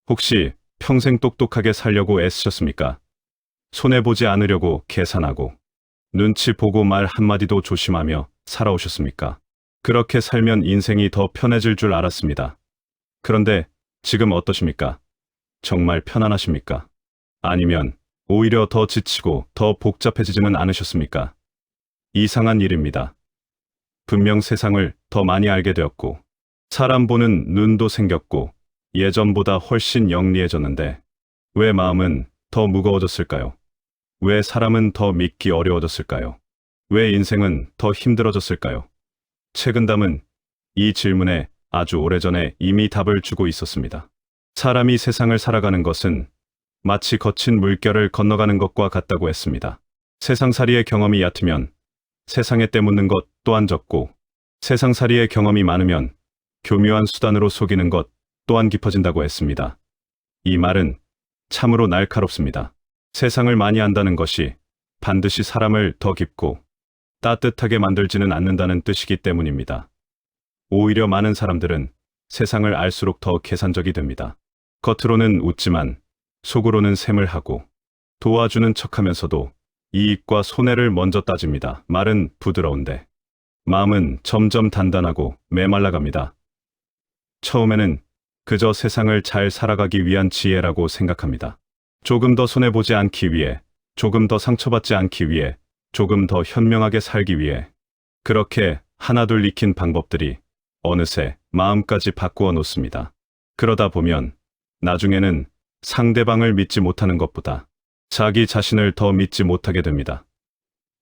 혹시 평생 똑똑하게 살려고 애쓰셨습니까? 손해보지 않으려고 계산하고 눈치 보고 말 한마디도 조심하며 살아오셨습니까? 그렇게 살면 인생이 더 편해질 줄 알았습니다. 그런데 지금 어떠십니까? 정말 편안하십니까? 아니면 오히려 더 지치고 더 복잡해지지는 않으셨습니까? 이상한 일입니다. 분명 세상을 더 많이 알게 되었고, 사람 보는 눈도 생겼고, 예전보다 훨씬 영리해졌는데, 왜 마음은 더 무거워졌을까요? 왜 사람은 더 믿기 어려워졌을까요? 왜 인생은 더 힘들어졌을까요? 최근담은 이 질문에 아주 오래전에 이미 답을 주고 있었습니다. 사람이 세상을 살아가는 것은 마치 거친 물결을 건너가는 것과 같다고 했습니다. 세상살이의 경험이 얕으면 세상에 때묻는 것 또한 적고, 세상살이의 경험이 많으면 교묘한 수단으로 속이는 것 또한 깊어진다고 했습니다. 이 말은 참으로 날카롭습니다. 세상을 많이 안다는 것이 반드시 사람을 더 깊고 따뜻하게 만들지는 않는다는 뜻이기 때문입니다. 오히려 많은 사람들은 세상을 알수록 더 계산적이 됩니다. 겉으로는 웃지만 속으로는 셈을 하고 도와주는 척하면서도 이익과 손해를 먼저 따집니다. 말은 부드러운데 마음은 점점 단단하고 메말라갑니다. 처음에는 그저 세상을 잘 살아가기 위한 지혜라고 생각합니다. 조금 더 손해보지 않기 위해, 조금 더 상처받지 않기 위해, 조금 더 현명하게 살기 위해, 그렇게 하나둘 익힌 방법들이 어느새 마음까지 바꾸어 놓습니다. 그러다 보면 나중에는 상대방을 믿지 못하는 것보다 자기 자신을 더 믿지 못하게 됩니다.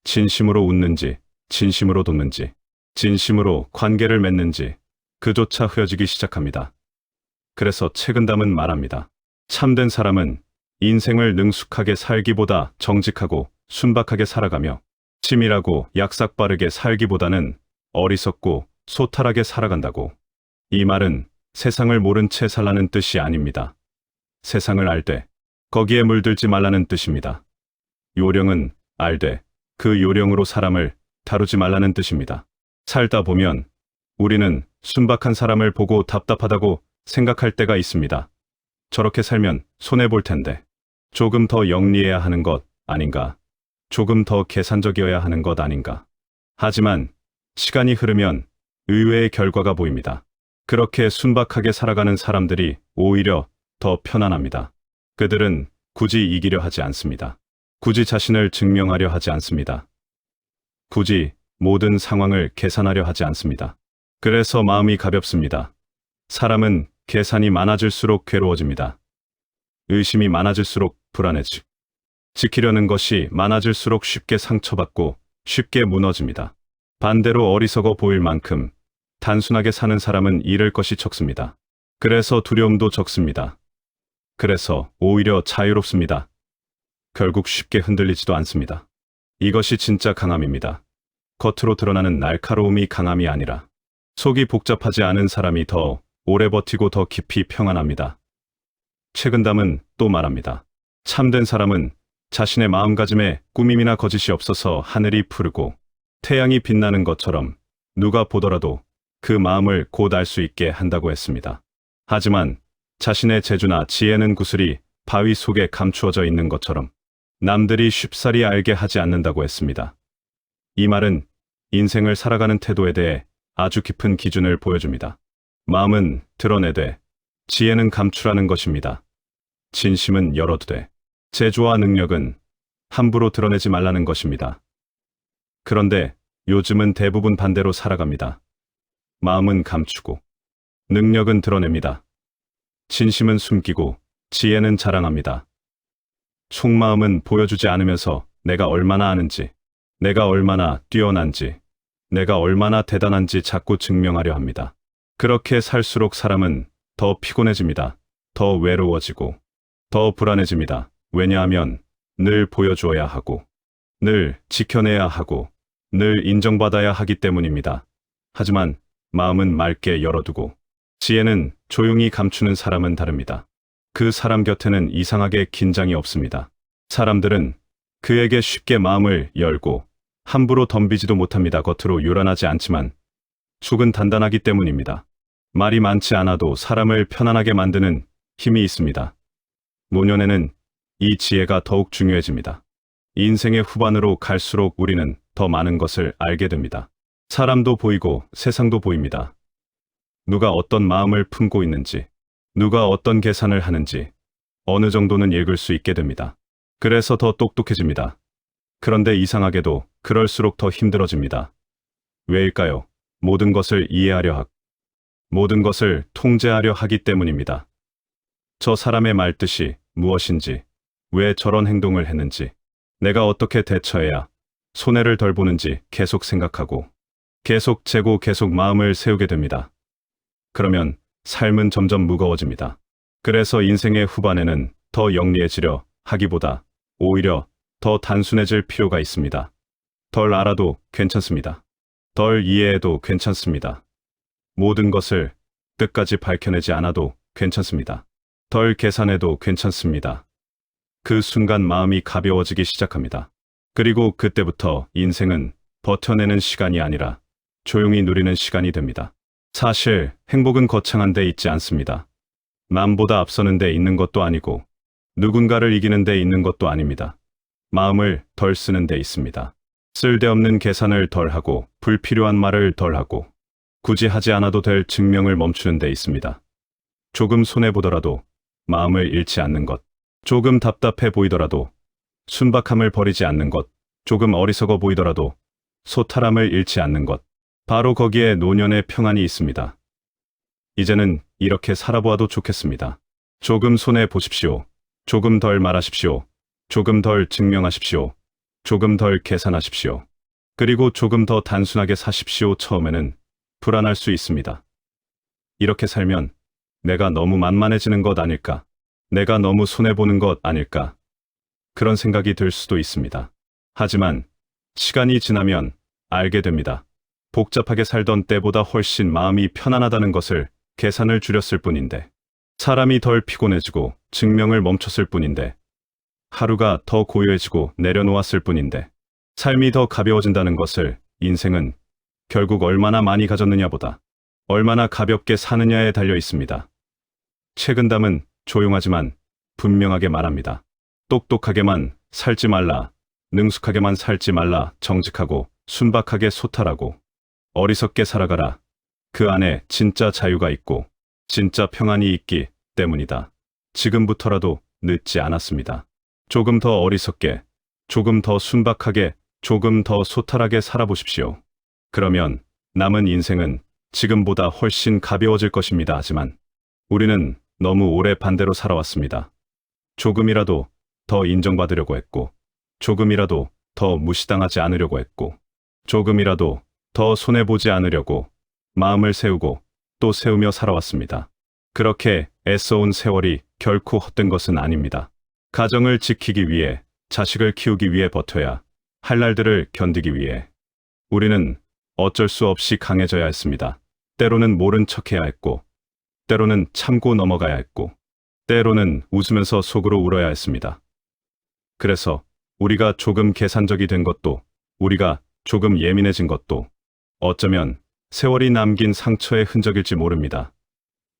진심으로 웃는지, 진심으로 돕는지, 진심으로 관계를 맺는지 그조차 흐려지기 시작합니다. 그래서 책은담은 말합니다. 참된 사람은 인생을 능숙하게 살기보다 정직하고 순박하게 살아가며 치밀하고 약삭빠르게 살기보다는 어리석고 소탈하게 살아간다고. 이 말은 세상을 모른 채 살라는 뜻이 아닙니다. 세상을 알되 거기에 물들지 말라는 뜻입니다. 요령은 알되 그 요령으로 사람을 다루지 말라는 뜻입니다. 살다 보면 우리는 순박한 사람을 보고 답답하다고 생각할 때가 있습니다. 저렇게 살면 손해볼 텐데 조금 더 영리해야 하는 것 아닌가? 조금 더 계산적이어야 하는 것 아닌가? 하지만 시간이 흐르면 의외의 결과가 보입니다. 그렇게 순박하게 살아가는 사람들이 오히려 더 편안합니다. 그들은 굳이 이기려 하지 않습니다. 굳이 자신을 증명하려 하지 않습니다. 굳이 모든 상황을 계산하려 하지 않습니다. 그래서 마음이 가볍습니다. 사람은 계산이 많아질수록 괴로워집니다. 의심이 많아질수록 불안해지고, 지키려는 것이 많아질수록 쉽게 상처받고 쉽게 무너집니다. 반대로 어리석어 보일 만큼 단순하게 사는 사람은 잃을 것이 적습니다. 그래서 두려움도 적습니다. 그래서 오히려 자유롭습니다. 결국 쉽게 흔들리지도 않습니다. 이것이 진짜 강함입니다. 겉으로 드러나는 날카로움이 강함이 아니라 속이 복잡하지 않은 사람이 더 오래 버티고 더 깊이 평안합니다. 책은담은 또 말합니다. 참된 사람은 자신의 마음가짐에 꾸밈이나 거짓이 없어서 하늘이 푸르고 태양이 빛나는 것처럼 누가 보더라도 그 마음을 곧 알 수 있게 한다고 했습니다. 하지만 자신의 재주나 지혜는 구슬이 바위 속에 감추어져 있는 것처럼 남들이 쉽사리 알게 하지 않는다고 했습니다. 이 말은 인생을 살아가는 태도에 대해 아주 깊은 기준을 보여줍니다. 마음은 드러내되 지혜는 감추라는 것입니다. 진심은 열어두되 재주와 능력은 함부로 드러내지 말라는 것입니다. 그런데 요즘은 대부분 반대로 살아갑니다. 마음은 감추고 능력은 드러냅니다. 진심은 숨기고 지혜는 자랑합니다. 속마음은 보여주지 않으면서 내가 얼마나 아는지, 내가 얼마나 뛰어난지, 내가 얼마나 대단한지 자꾸 증명하려 합니다. 그렇게 살수록 사람은 더 피곤해집니다. 더 외로워지고 더 불안해집니다. 왜냐하면 늘 보여주어야 하고 늘 지켜내야 하고 늘 인정받아야 하기 때문입니다. 하지만 마음은 맑게 열어두고 지혜는 조용히 감추는 사람은 다릅니다. 그 사람 곁에는 이상하게 긴장이 없습니다. 사람들은 그에게 쉽게 마음을 열고 함부로 덤비지도 못합니다. 겉으로 요란하지 않지만 속은 단단하기 때문입니다. 말이 많지 않아도 사람을 편안하게 만드는 힘이 있습니다. 노년에는 이 지혜가 더욱 중요해집니다. 인생의 후반으로 갈수록 우리는 더 많은 것을 알게 됩니다. 사람도 보이고 세상도 보입니다. 누가 어떤 마음을 품고 있는지, 누가 어떤 계산을 하는지 어느 정도는 읽을 수 있게 됩니다. 그래서 더 똑똑해집니다. 그런데 이상하게도 그럴수록 더 힘들어집니다. 왜일까요? 모든 것을 모든 것을 통제하려 하기 때문입니다. 저 사람의 말뜻이 무엇인지, 왜 저런 행동을 했는지, 내가 어떻게 대처해야 손해를 덜 보는지 계속 생각하고, 계속 재고 계속 마음을 세우게 됩니다. 그러면 삶은 점점 무거워집니다. 그래서 인생의 후반에는 더 영리해지려 하기보다 오히려 더 단순해질 필요가 있습니다. 덜 알아도 괜찮습니다. 덜 이해해도 괜찮습니다. 모든 것을 끝까지 밝혀내지 않아도 괜찮습니다. 덜 계산해도 괜찮습니다. 그 순간 마음이 가벼워지기 시작합니다. 그리고 그때부터 인생은 버텨내는 시간이 아니라 조용히 누리는 시간이 됩니다. 사실 행복은 거창한 데 있지 않습니다. 남보다 앞서는 데 있는 것도 아니고 누군가를 이기는 데 있는 것도 아닙니다. 마음을 덜 쓰는 데 있습니다. 쓸데없는 계산을 덜 하고 불필요한 말을 덜 하고 굳이 하지 않아도 될 증명을 멈추는 데 있습니다. 조금 손해보더라도 마음을 잃지 않는 것, 조금 답답해 보이더라도 순박함을 버리지 않는 것, 조금 어리석어 보이더라도 소탈함을 잃지 않는 것, 바로 거기에 노년의 평안이 있습니다. 이제는 이렇게 살아보아도 좋겠습니다. 조금 손해보십시오. 조금 덜 말하십시오. 조금 덜 증명하십시오. 조금 덜 계산하십시오. 그리고 조금 더 단순하게 사십시오. 처음에는 불안할 수 있습니다. 이렇게 살면 내가 너무 만만해지는 것 아닐까? 내가 너무 손해보는 것 아닐까? 그런 생각이 들 수도 있습니다. 하지만 시간이 지나면 알게 됩니다. 복잡하게 살던 때보다 훨씬 마음이 편안하다는 것을 계산을 줄였을 뿐인데, 사람이 덜 피곤해지고 증명을 멈췄을 뿐인데, 하루가 더 고요해지고 내려놓았을 뿐인데, 삶이 더 가벼워진다는 것을 인생은 결국 얼마나 많이 가졌느냐보다 얼마나 가볍게 사느냐에 달려 있습니다. 최근담은 조용하지만 분명하게 말합니다. 똑똑하게만 살지 말라, 능숙하게만 살지 말라, 정직하고 순박하게 소탈하고 어리석게 살아가라. 그 안에 진짜 자유가 있고 진짜 평안이 있기 때문이다. 지금부터라도 늦지 않았습니다. 조금 더 어리석게, 조금 더 순박하게, 조금 더 소탈하게 살아보십시오. 그러면 남은 인생은 지금보다 훨씬 가벼워질 것입니다. 하지만 우리는 너무 오래 반대로 살아왔습니다. 조금이라도 더 인정받으려고 했고, 조금이라도 더 무시당하지 않으려고 했고, 조금이라도 더 손해보지 않으려고 마음을 세우고 또 세우며 살아왔습니다. 그렇게 애써온 세월이 결코 헛된 것은 아닙니다. 가정을 지키기 위해, 자식을 키우기 위해 버텨야 할 날들을 견디기 위해 우리는 어쩔 수 없이 강해져야 했습니다. 때로는 모른 척해야 했고, 때로는 참고 넘어가야 했고, 때로는 웃으면서 속으로 울어야 했습니다. 그래서 우리가 조금 계산적이 된 것도, 우리가 조금 예민해진 것도 어쩌면 세월이 남긴 상처의 흔적일지 모릅니다.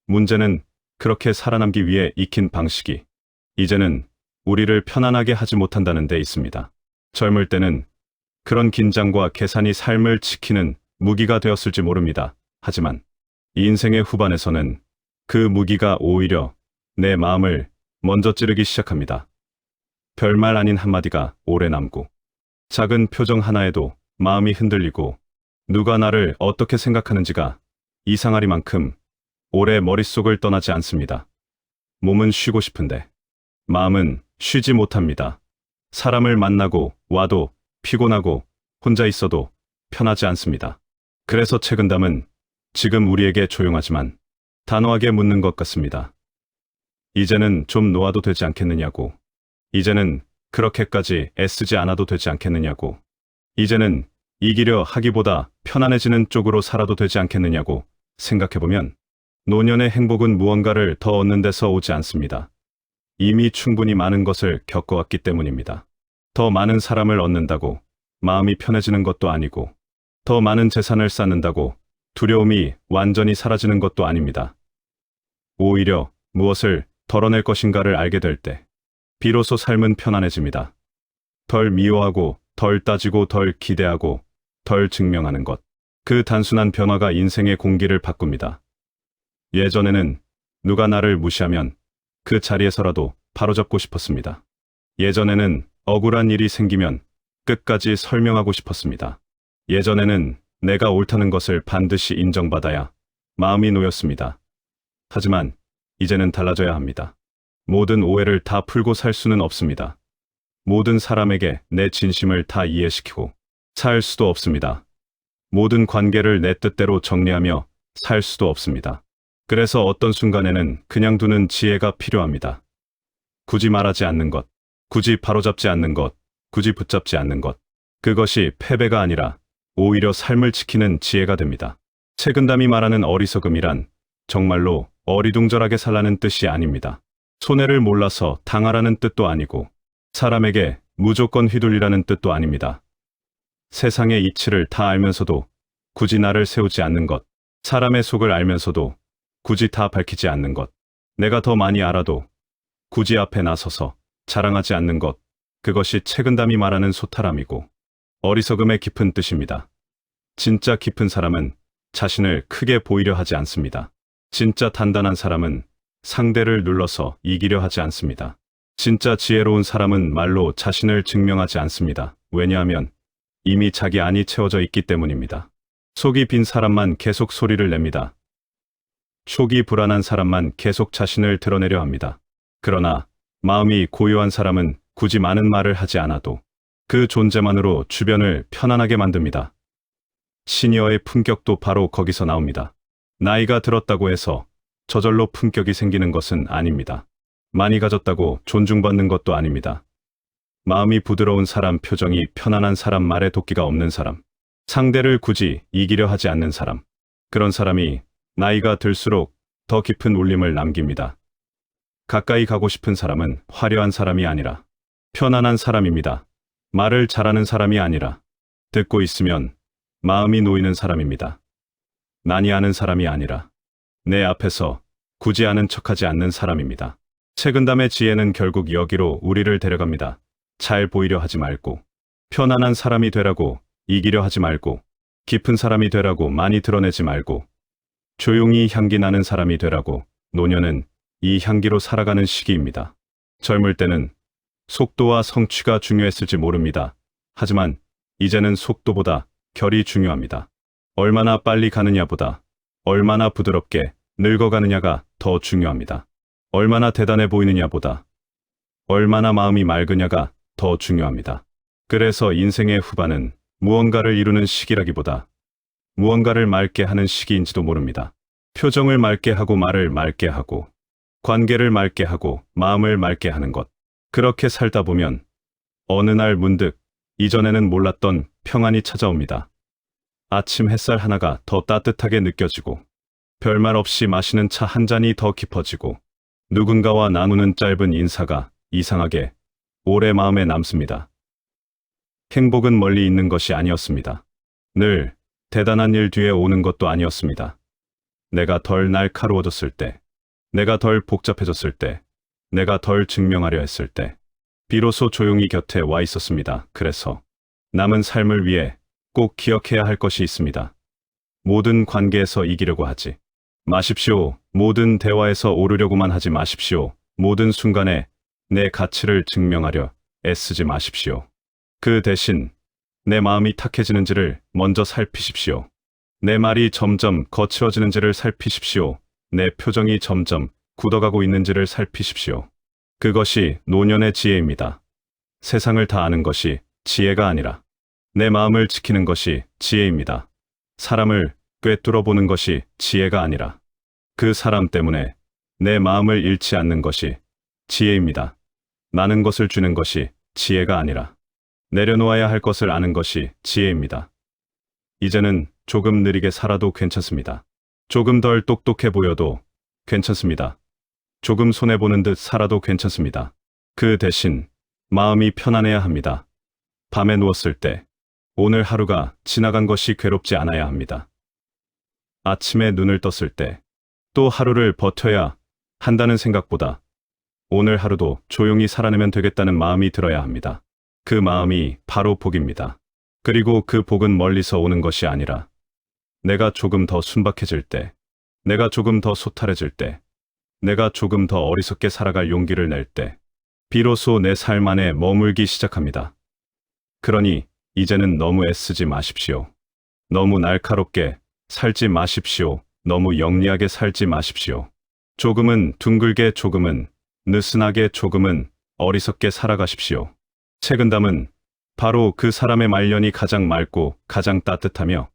문제는 그렇게 살아남기 위해 익힌 방식이 이제는 우리를 편안하게 하지 못한다는 데 있습니다. 젊을 때는 그런 긴장과 계산이 삶을 지키는 무기가 되었을지 모릅니다. 하지만 인생의 후반에서는 그 무기가 오히려 내 마음을 먼저 찌르기 시작합니다. 별말 아닌 한마디가 오래 남고, 작은 표정 하나에도 마음이 흔들리고, 누가 나를 어떻게 생각하는지가 이상하리만큼 오래 머릿속을 떠나지 않습니다. 몸은 쉬고 싶은데 마음은 쉬지 못합니다. 사람을 만나고 와도 피곤하고 혼자 있어도 편하지 않습니다. 그래서 최근담은 지금 우리에게 조용하지만 단호하게 묻는 것 같습니다. 이제는 좀 놓아도 되지 않겠느냐고. 이제는 그렇게까지 애쓰지 않아도 되지 않겠느냐고. 이제는 이기려 하기보다 편안해지는 쪽으로 살아도 되지 않겠느냐고 생각해보면 노년의 행복은 무언가를 더 얻는 데서 오지 않습니다. 이미 충분히 많은 것을 겪어왔기 때문입니다. 더 많은 사람을 얻는다고 마음이 편해지는 것도 아니고, 더 많은 재산을 쌓는다고 두려움이 완전히 사라지는 것도 아닙니다. 오히려 무엇을 덜어낼 것인가를 알게 될 때, 비로소 삶은 편안해집니다. 덜 미워하고, 덜 따지고, 덜 기대하고, 덜 증명하는 것. 그 단순한 변화가 인생의 공기를 바꿉니다. 예전에는 누가 나를 무시하면 그 자리에서라도 바로잡고 싶었습니다. 예전에는 억울한 일이 생기면 끝까지 설명하고 싶었습니다. 예전에는 내가 옳다는 것을 반드시 인정받아야 마음이 놓였습니다. 하지만 이제는 달라져야 합니다. 모든 오해를 다 풀고 살 수는 없습니다. 모든 사람에게 내 진심을 다 이해시키고 살 수도 없습니다. 모든 관계를 내 뜻대로 정리하며 살 수도 없습니다. 그래서 어떤 순간에는 그냥 두는 지혜가 필요합니다. 굳이 말하지 않는 것, 굳이 바로잡지 않는 것, 굳이 붙잡지 않는 것. 그것이 패배가 아니라 오히려 삶을 지키는 지혜가 됩니다. 책은담이 말하는 어리석음이란 정말로 어리둥절하게 살라는 뜻이 아닙니다. 손해를 몰라서 당하라는 뜻도 아니고 사람에게 무조건 휘둘리라는 뜻도 아닙니다. 세상의 이치를 다 알면서도 굳이 나를 세우지 않는 것, 사람의 속을 알면서도 굳이 다 밝히지 않는 것, 내가 더 많이 알아도 굳이 앞에 나서서 자랑하지 않는 것, 그것이 책은담이 말하는 소탈함이고 어리석음의 깊은 뜻입니다. 진짜 깊은 사람은 자신을 크게 보이려 하지 않습니다. 진짜 단단한 사람은 상대를 눌러서 이기려 하지 않습니다. 진짜 지혜로운 사람은 말로 자신을 증명하지 않습니다. 왜냐하면 이미 자기 안이 채워져 있기 때문입니다. 속이 빈 사람만 계속 소리를 냅니다. 속이 불안한 사람만 계속 자신을 드러내려 합니다. 그러나 마음이 고요한 사람은 굳이 많은 말을 하지 않아도 그 존재만으로 주변을 편안하게 만듭니다. 시니어의 품격도 바로 거기서 나옵니다. 나이가 들었다고 해서 저절로 품격이 생기는 것은 아닙니다. 많이 가졌다고 존중받는 것도 아닙니다. 마음이 부드러운 사람, 표정이 편안한 사람, 말에 도끼가 없는 사람, 상대를 굳이 이기려 하지 않는 사람, 그런 사람이 나이가 들수록 더 깊은 울림을 남깁니다. 가까이 가고 싶은 사람은 화려한 사람이 아니라 편안한 사람입니다. 말을 잘하는 사람이 아니라 듣고 있으면 마음이 놓이는 사람입니다. 난이 아는 사람이 아니라 내 앞에서 굳이 아는 척하지 않는 사람입니다. 책은담의 지혜는 결국 여기로 우리를 데려갑니다. 잘 보이려 하지 말고, 편안한 사람이 되라고 이기려 하지 말고, 깊은 사람이 되라고 많이 드러내지 말고, 조용히 향기 나는 사람이 되라고. 노년은 이 향기로 살아가는 시기입니다. 젊을 때는 속도와 성취가 중요했을지 모릅니다. 하지만 이제는 속도보다 결이 중요합니다. 얼마나 빨리 가느냐보다 얼마나 부드럽게 늙어가느냐가 더 중요합니다. 얼마나 대단해 보이느냐보다 얼마나 마음이 맑으냐가 더 중요합니다. 그래서 인생의 후반은 무언가를 이루는 시기라기보다 무언가를 맑게 하는 시기인지도 모릅니다. 표정을 맑게 하고 말을 맑게 하고 관계를 맑게 하고 마음을 맑게 하는 것. 그렇게 살다 보면 어느 날 문득 이전에는 몰랐던 평안이 찾아옵니다. 아침 햇살 하나가 더 따뜻하게 느껴지고 별말 없이 마시는 차 한 잔이 더 깊어지고 누군가와 나누는 짧은 인사가 이상하게 오래 마음에 남습니다. 행복은 멀리 있는 것이 아니었습니다. 늘 대단한 일 뒤에 오는 것도 아니었습니다. 내가 덜 날카로워졌을 때, 내가 덜 복잡해졌을 때, 내가 덜 증명하려 했을 때, 비로소 조용히 곁에 와 있었습니다. 그래서 남은 삶을 위해 꼭 기억해야 할 것이 있습니다. 모든 관계에서 이기려고 하지 마십시오. 모든 대화에서 오르려고만 하지 마십시오. 모든 순간에 내 가치를 증명하려 애쓰지 마십시오. 그 대신 내 마음이 탁해지는지를 먼저 살피십시오. 내 말이 점점 거칠어지는지를 살피십시오. 내 표정이 점점 굳어가고 있는지를 살피십시오. 그것이 노년의 지혜입니다. 세상을 다 아는 것이 지혜가 아니라 내 마음을 지키는 것이 지혜입니다. 사람을 꿰뚫어 보는 것이 지혜가 아니라 그 사람 때문에 내 마음을 잃지 않는 것이 지혜입니다. 많은 것을 주는 것이 지혜가 아니라 내려놓아야 할 것을 아는 것이 지혜입니다. 이제는 조금 느리게 살아도 괜찮습니다. 조금 덜 똑똑해 보여도 괜찮습니다. 조금 손해보는 듯 살아도 괜찮습니다. 그 대신 마음이 편안해야 합니다. 밤에 누웠을 때 오늘 하루가 지나간 것이 괴롭지 않아야 합니다. 아침에 눈을 떴을 때 또 하루를 버텨야 한다는 생각보다 오늘 하루도 조용히 살아내면 되겠다는 마음이 들어야 합니다. 그 마음이 바로 복입니다. 그리고 그 복은 멀리서 오는 것이 아니라 내가 조금 더 순박해질 때, 내가 조금 더 소탈해질 때, 내가 조금 더 어리석게 살아갈 용기를 낼 때, 비로소 내 삶 안에 머물기 시작합니다. 그러니 이제는 너무 애쓰지 마십시오. 너무 날카롭게 살지 마십시오. 너무 영리하게 살지 마십시오. 조금은 둥글게, 조금은 느슨하게, 조금은 어리석게 살아가십시오. 책은담은 바로 그 사람의 말년이 가장 맑고 가장 따뜻하며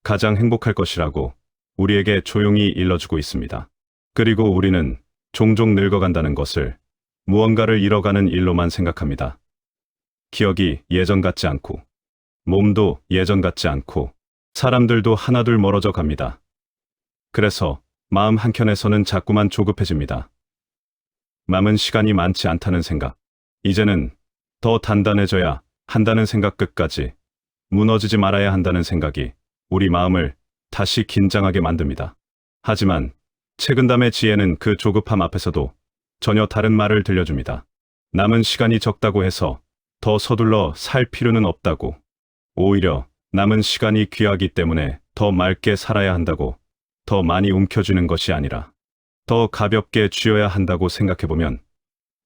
가장 행복할 것이라고 우리에게 조용히 일러주고 있습니다. 그리고 우리는 종종 늙어간다는 것을 무언가를 잃어가는 일로만 생각합니다. 기억이 예전 같지 않고, 몸도 예전 같지 않고, 사람들도 하나둘 멀어져 갑니다. 그래서 마음 한켠에서는 자꾸만 조급해집니다. 남은 시간이 많지 않다는 생각, 이제는 더 단단해져야 한다는 생각, 끝까지 무너지지 말아야 한다는 생각이 우리 마음을 다시 긴장하게 만듭니다. 하지만 책은담의 지혜는 그 조급함 앞에서도 전혀 다른 말을 들려줍니다. 남은 시간이 적다고 해서 더 서둘러 살 필요는 없다고, 오히려 남은 시간이 귀하기 때문에 더 맑게 살아야 한다고, 더 많이 움켜쥐는 것이 아니라 더 가볍게 쥐어야 한다고 생각해보면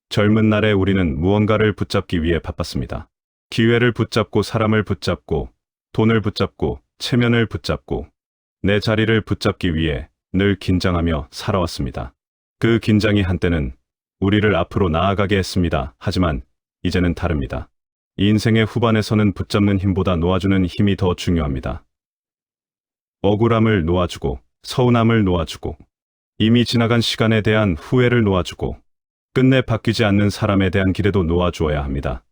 젊은 날에 우리는 무언가를 붙잡기 위해 바빴습니다. 기회를 붙잡고, 사람을 붙잡고, 돈을 붙잡고, 체면을 붙잡고, 내 자리를 붙잡기 위해 늘 긴장하며 살아왔습니다. 그 긴장이 한때는 우리를 앞으로 나아가게 했습니다. 하지만 이제는 다릅니다. 인생의 후반에서는 붙잡는 힘보다 놓아주는 힘이 더 중요합니다. 억울함을 놓아주고, 서운함을 놓아주고, 이미 지나간 시간에 대한 후회를 놓아주고, 끝내 바뀌지 않는 사람에 대한 기대도 놓아주어야 합니다.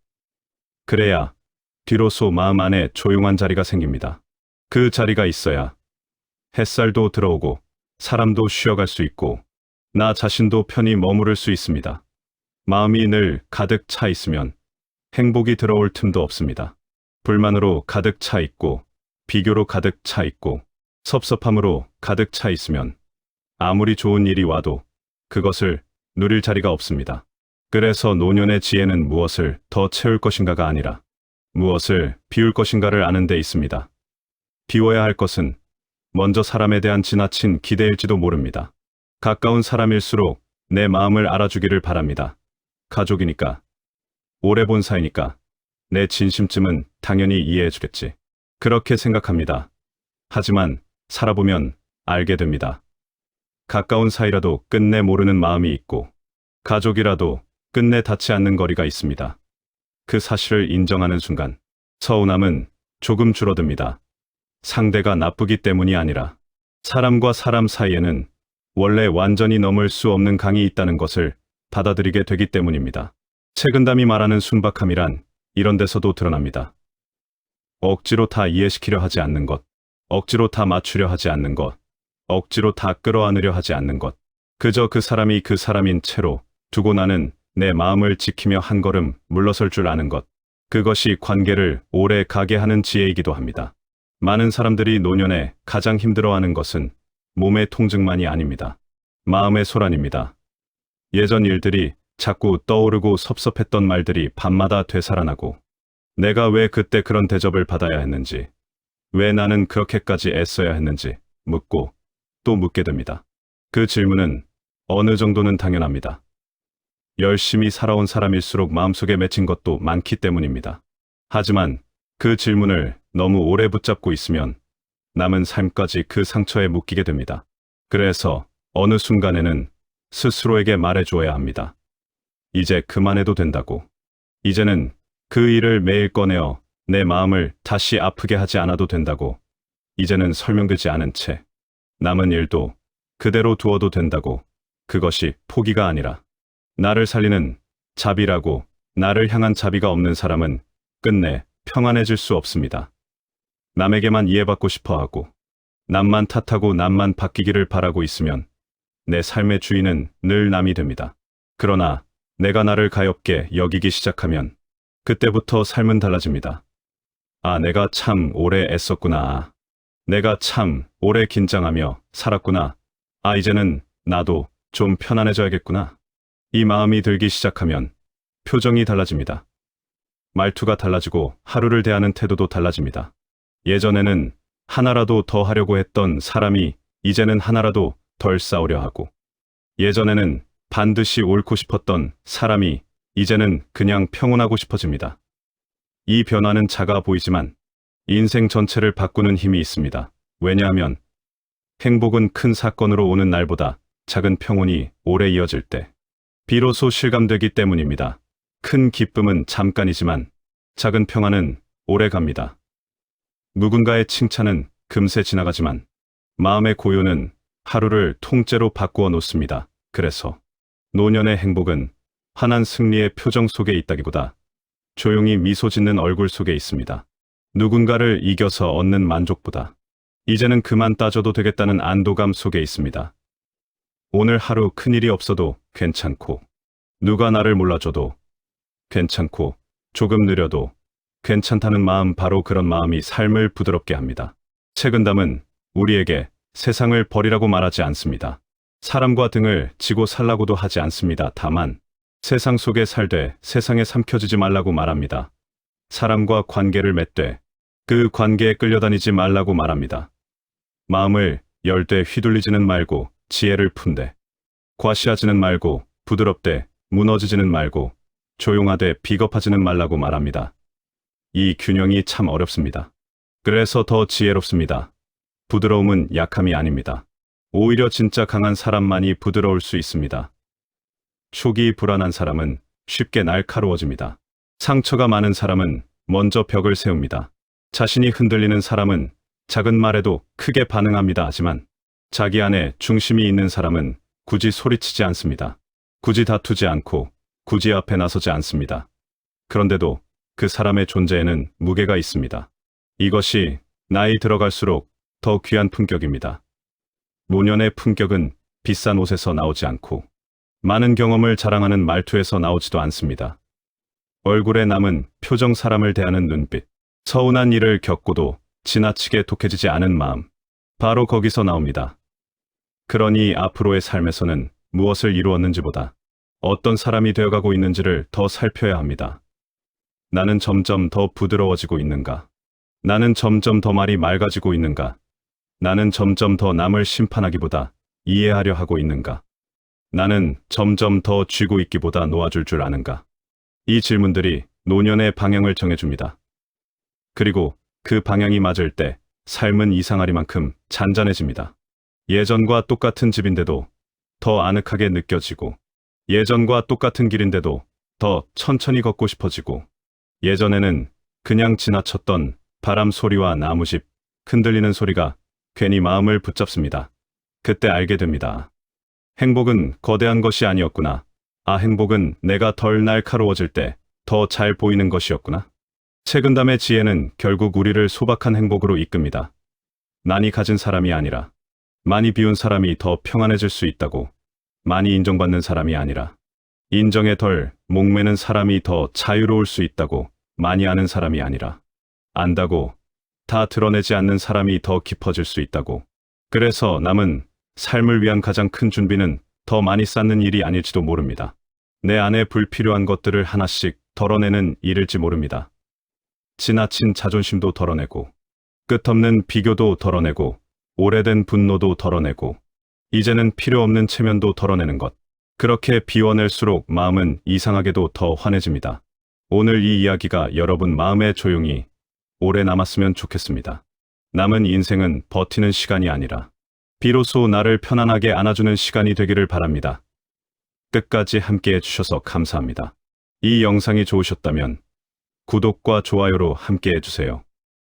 그래야 비로소 마음 안에 조용한 자리가 생깁니다. 그 자리가 있어야 햇살도 들어오고 사람도 쉬어갈 수 있고 나 자신도 편히 머무를 수 있습니다. 마음이 늘 가득 차 있으면 행복이 들어올 틈도 없습니다. 불만으로 가득 차 있고, 비교로 가득 차 있고, 섭섭함으로 가득 차 있으면 아무리 좋은 일이 와도 그것을 누릴 자리가 없습니다. 그래서 노년의 지혜는 무엇을 더 채울 것인가가 아니라 무엇을 비울 것인가를 아는 데 있습니다. 비워야 할 것은 먼저 사람에 대한 지나친 기대일지도 모릅니다. 가까운 사람일수록 내 마음을 알아주기를 바랍니다. 가족이니까, 오래 본 사이니까 내 진심쯤은 당연히 이해해주겠지. 그렇게 생각합니다. 하지만 살아보면 알게 됩니다. 가까운 사이라도 끝내 모르는 마음이 있고, 가족이라도 끝내 닿지 않는 거리가 있습니다. 그 사실을 인정하는 순간 서운함은 조금 줄어듭니다. 상대가 나쁘기 때문이 아니라 사람과 사람 사이에는 원래 완전히 넘을 수 없는 강이 있다는 것을 받아들이게 되기 때문입니다. 책은담이 말하는 순박함이란 이런 데서도 드러납니다. 억지로 다 이해시키려 하지 않는 것, 억지로 다 맞추려 하지 않는 것, 억지로 다 끌어안으려 하지 않는 것, 그저 그 사람이 그 사람인 채로 두고 나는 내 마음을 지키며 한 걸음 물러설 줄 아는 것, 그것이 관계를 오래 가게 하는 지혜이기도 합니다. 많은 사람들이 노년에 가장 힘들어하는 것은 몸의 통증만이 아닙니다. 마음의 소란입니다. 예전 일들이 자꾸 떠오르고 섭섭했던 말들이 밤마다 되살아나고, 내가 왜 그때 그런 대접을 받아야 했는지, 왜 나는 그렇게까지 애써야 했는지 묻고 또 묻게 됩니다. 그 질문은 어느 정도는 당연합니다. 열심히 살아온 사람일수록 마음속에 맺힌 것도 많기 때문입니다. 하지만 그 질문을 너무 오래 붙잡고 있으면 남은 삶까지 그 상처에 묶이게 됩니다. 그래서 어느 순간에는 스스로에게 말해주어야 합니다. 이제 그만해도 된다고. 이제는 그 일을 매일 꺼내어 내 마음을 다시 아프게 하지 않아도 된다고. 이제는 설명되지 않은 채 남은 일도 그대로 두어도 된다고. 그것이 포기가 아니라 나를 살리는 자비라고. 나를 향한 자비가 없는 사람은 끝내 평안해질 수 없습니다. 남에게만 이해받고 싶어하고 남만 탓하고 남만 바뀌기를 바라고 있으면 내 삶의 주인은 늘 남이 됩니다. 그러나 내가 나를 가엽게 여기기 시작하면 그때부터 삶은 달라집니다. 아, 내가 참 오래 애썼구나. 내가 참 오래 긴장하며 살았구나. 아, 이제는 나도 좀 편안해져야겠구나. 이 마음이 들기 시작하면 표정이 달라집니다. 말투가 달라지고 하루를 대하는 태도도 달라집니다. 예전에는 하나라도 더 하려고 했던 사람이 이제는 하나라도 덜 싸우려 하고, 예전에는 반드시 옳고 싶었던 사람이 이제는 그냥 평온하고 싶어집니다. 이 변화는 작아 보이지만 인생 전체를 바꾸는 힘이 있습니다. 왜냐하면 행복은 큰 사건으로 오는 날보다 작은 평온이 오래 이어질 때 비로소 실감되기 때문입니다. 큰 기쁨은 잠깐이지만 작은 평안은 오래 갑니다. 누군가의 칭찬은 금세 지나가지만 마음의 고요는 하루를 통째로 바꾸어 놓습니다. 그래서 노년의 행복은 환한 승리의 표정 속에 있다기보다 조용히 미소 짓는 얼굴 속에 있습니다. 누군가를 이겨서 얻는 만족보다 이제는 그만 따져도 되겠다는 안도감 속에 있습니다. 오늘 하루 큰일이 없어도 괜찮고, 누가 나를 몰라줘도 괜찮고, 조금 느려도 괜찮다는 마음, 바로 그런 마음이 삶을 부드럽게 합니다. 책은담은 우리에게 세상을 버리라고 말하지 않습니다. 사람과 등을 지고 살라고도 하지 않습니다. 다만 세상 속에 살되 세상에 삼켜지지 말라고 말합니다. 사람과 관계를 맺되 그 관계에 끌려다니지 말라고 말합니다. 마음을 열되 휘둘리지는 말고 지혜를 푼되, 과시하지는 말고 부드럽되 무너지지는 말고 조용하되 비겁하지는 말라고 말합니다. 이 균형이 참 어렵습니다. 그래서 더 지혜롭습니다. 부드러움은 약함이 아닙니다. 오히려 진짜 강한 사람만이 부드러울 수 있습니다. 촉이 불안한 사람은 쉽게 날카로워집니다. 상처가 많은 사람은 먼저 벽을 세웁니다. 자신이 흔들리는 사람은 작은 말에도 크게 반응합니다. 하지만 자기 안에 중심이 있는 사람은 굳이 소리치지 않습니다. 굳이 다투지 않고 굳이 앞에 나서지 않습니다. 그런데도 그 사람의 존재에는 무게가 있습니다. 이것이 나이 들어갈수록 더 귀한 품격입니다. 노년의 품격은 비싼 옷에서 나오지 않고 많은 경험을 자랑하는 말투에서 나오지도 않습니다. 얼굴에 남은 표정, 사람을 대하는 눈빛, 서운한 일을 겪고도 지나치게 독해지지 않은 마음, 바로 거기서 나옵니다. 그러니 앞으로의 삶에서는 무엇을 이루었는지보다 어떤 사람이 되어가고 있는지를 더 살펴야 합니다. 나는 점점 더 부드러워지고 있는가? 나는 점점 더 말이 맑아지고 있는가? 나는 점점 더 남을 심판하기보다 이해하려 하고 있는가? 나는 점점 더 쥐고 있기보다 놓아줄 줄 아는가? 이 질문들이 노년의 방향을 정해줍니다. 그리고 그 방향이 맞을 때 삶은 이상하리만큼 잔잔해집니다. 예전과 똑같은 집인데도 더 아늑하게 느껴지고, 예전과 똑같은 길인데도 더 천천히 걷고 싶어지고, 예전에는 그냥 지나쳤던 바람 소리와 나무집 흔들리는 소리가 괜히 마음을 붙잡습니다. 그때 알게 됩니다. 행복은 거대한 것이 아니었구나. 아, 행복은 내가 덜 날카로워질 때 더 잘 보이는 것이었구나. 책은담의 지혜는 결국 우리를 소박한 행복으로 이끕니다. 많이 가진 사람이 아니라, 많이 비운 사람이 더 평안해질 수 있다고, 많이 인정받는 사람이 아니라 인정에 덜 목매는 사람이 더 자유로울 수 있다고, 많이 아는 사람이 아니라 안다고 다 드러내지 않는 사람이 더 깊어질 수 있다고. 그래서 남은 삶을 위한 가장 큰 준비는 더 많이 쌓는 일이 아닐지도 모릅니다. 내 안에 불필요한 것들을 하나씩 덜어내는 일일지 모릅니다. 지나친 자존심도 덜어내고, 끝없는 비교도 덜어내고, 오래된 분노도 덜어내고, 이제는 필요 없는 체면도 덜어내는 것. 그렇게 비워낼수록 마음은 이상하게도 더 환해집니다. 오늘 이 이야기가 여러분 마음에 조용히 오래 남았으면 좋겠습니다. 남은 인생은 버티는 시간이 아니라 비로소 나를 편안하게 안아주는 시간이 되기를 바랍니다. 끝까지 함께 해주셔서 감사합니다. 이 영상이 좋으셨다면 구독과 좋아요로 함께 해주세요.